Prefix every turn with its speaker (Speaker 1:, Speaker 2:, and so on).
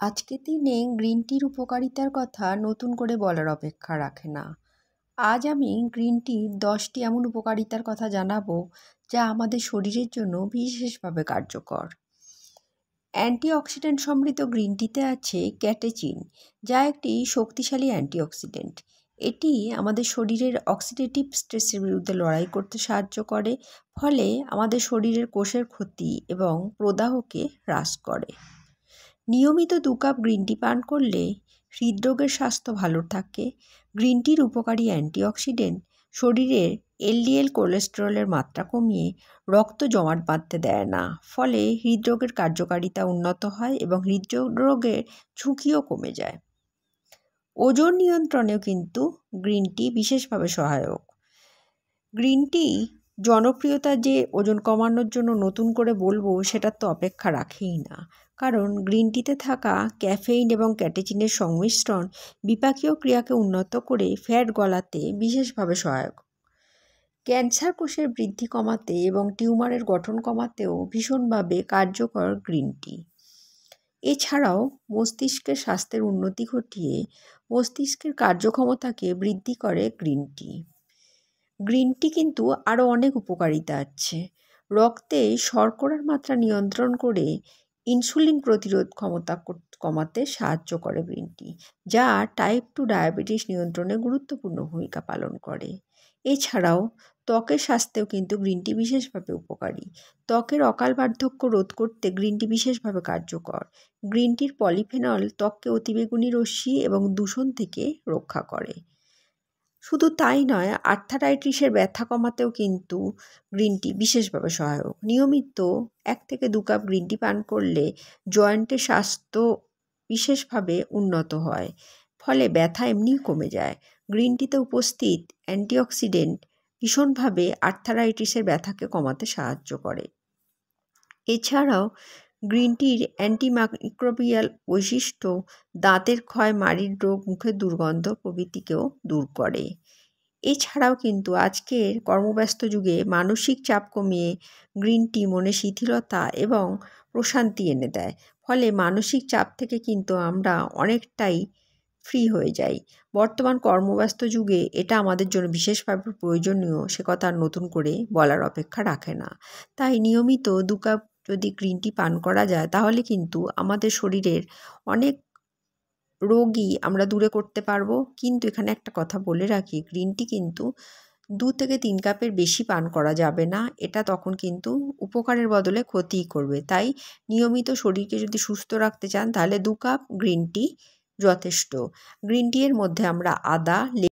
Speaker 1: আজকের দিনে গ্রিন টির উপকারিতার কথা নতুন করে বলার অপেক্ষা রাখে না। আজ আমি গ্রিন টির 10টি এমন উপকারিতার কথা জানাবো যা আমাদের শরীরের জন্য বিশেষভাবে কার্যকর। অ্যান্টিঅক্সিডেন্ট সমৃদ্ধ গ্রিন টিতে আছে ক্যাটেচিন, যা একটি শক্তিশালী অ্যান্টিঅক্সিডেন্ট। এটি আমাদের শরীরের অক্সিডেটিভ স্ট্রেসের বিরুদ্ধে লড়াই করতে সাহায্য করে, ফলে আমাদের শরীরের কোষের ক্ষতি এবং প্রদাহকে হ্রাস করে। নিয়মিত 2 কাপ গ্রিন টি পান করলে হৃদরোগের স্বাস্থ্য ভালো থাকে। গ্রিন টির উপকারী অ্যান্টিঅক্সিডেন্ট শরীরের এলডিএল কোলেস্টেরলের মাত্রা কমিয়ে রক্ত জমাট বাঁধতে দেয় না, ফলে হৃদরোগের কার্যকারিতা উন্নত হয় এবং হৃদরোগের ঝুঁকিও কমে যায়। ওজন নিয়ন্ত্রণেও কিন্তু গ্রিন টি বিশেষভাবে সহায়ক। গ্রিন টি জনপ্রিয়তা যে ওজন কমানোর জন্য নতুন করে বলবো সেটার তো অপেক্ষা রাখেই না, কারণ গ্রিন টিতে থাকা ক্যাফেইন এবং ক্যাটেচিনের সংমিশ্রণ বিপাকীয় ক্রিয়াকে উন্নত করে ফ্যাট গলাতে বিশেষভাবে সহায়ক। ক্যান্সার কোষের বৃদ্ধি কমাতে এবং টিউমারের গঠন কমাতেও ভীষণভাবে কার্যকর গ্রিন টি। এছাড়াও মস্তিষ্কের স্বাস্থ্যের উন্নতি ঘটিয়ে মস্তিষ্কের কার্যক্ষমতাকে বৃদ্ধি করে গ্রিন টি। গ্রিন টি কিন্তু আরও অনেক উপকারিতা আছে। রক্তে শর্করার মাত্রা নিয়ন্ত্রণ করে ইনসুলিন প্রতিরোধ ক্ষমতা কমাতে সাহায্য করে গ্রিন টি, যা টাইপ 2 ডায়াবেটিস নিয়ন্ত্রণে গুরুত্বপূর্ণ ভূমিকা পালন করে। এছাড়াও ত্বকের স্বাস্থ্যেও কিন্তু গ্রিন টি বিশেষভাবে উপকারী। ত্বকের অকাল বার্ধক্য রোধ করতে গ্রিন টি বিশেষভাবে কার্যকর। গ্রিন টির পলিফেনল ত্বককে অতিবেগুনি রশ্মি এবং দূষণ থেকে রক্ষা করে। শুধু তাই নয়, আর্থারাইটিসের ব্যথা কমাতেও কিন্তু গ্রিন টি বিশেষভাবে সহায়ক। নিয়মিত 1 থেকে 2 কাপ গ্রিন টি পান করলে জয়েন্টের স্বাস্থ্য বিশেষভাবে উন্নত হয়, ফলে ব্যথা এমনিই কমে যায়। গ্রিন টিতে উপস্থিত অ্যান্টিঅক্সিডেন্ট ভীষণভাবে আর্থারাইটিসের ব্যথাকে কমাতে সাহায্য করে। এছাড়াও গ্রিন টির অ্যান্টিমাইক্রোবিয়াল বৈশিষ্ট্য দাঁতের ক্ষয়, মাড়ির রোগ, মুখের দুর্গন্ধ প্রভৃতিকেও দূর করে। এছাড়াও কিন্তু আজকের কর্মব্যস্ত যুগে মানসিক চাপ কমিয়ে গ্রিন টি মনে শিথিলতা এবং প্রশান্তি এনে দেয়, ফলে মানসিক চাপ থেকে কিন্তু আমরা অনেকটাই ফ্রি হয়ে যাই। বর্তমান কর্মব্যস্ত যুগে এটা আমাদের জন্য বিশেষভাবে প্রয়োজনীয়, সে কথা আর নতুন করে বলার অপেক্ষা রাখে না। তাই নিয়মিত 2 কাপ যদি গ্রিন টি পান করা যায়, তাহলে কিন্তু আমাদের শরীরের অনেক রোগই আমরা দূরে করতে পারবো। কিন্তু এখানে একটা কথা বলে রাখি, গ্রিন টি কিন্তু 2 থেকে 3 কাপের বেশি পান করা যাবে না। এটা তখন কিন্তু উপকারের বদলে ক্ষতিই করবে। তাই নিয়মিত শরীরকে যদি সুস্থ রাখতে চান, তাহলে 2 কাপ গ্রিন টি যথেষ্ট। গ্রিন টি এর মধ্যে আমরা আদা,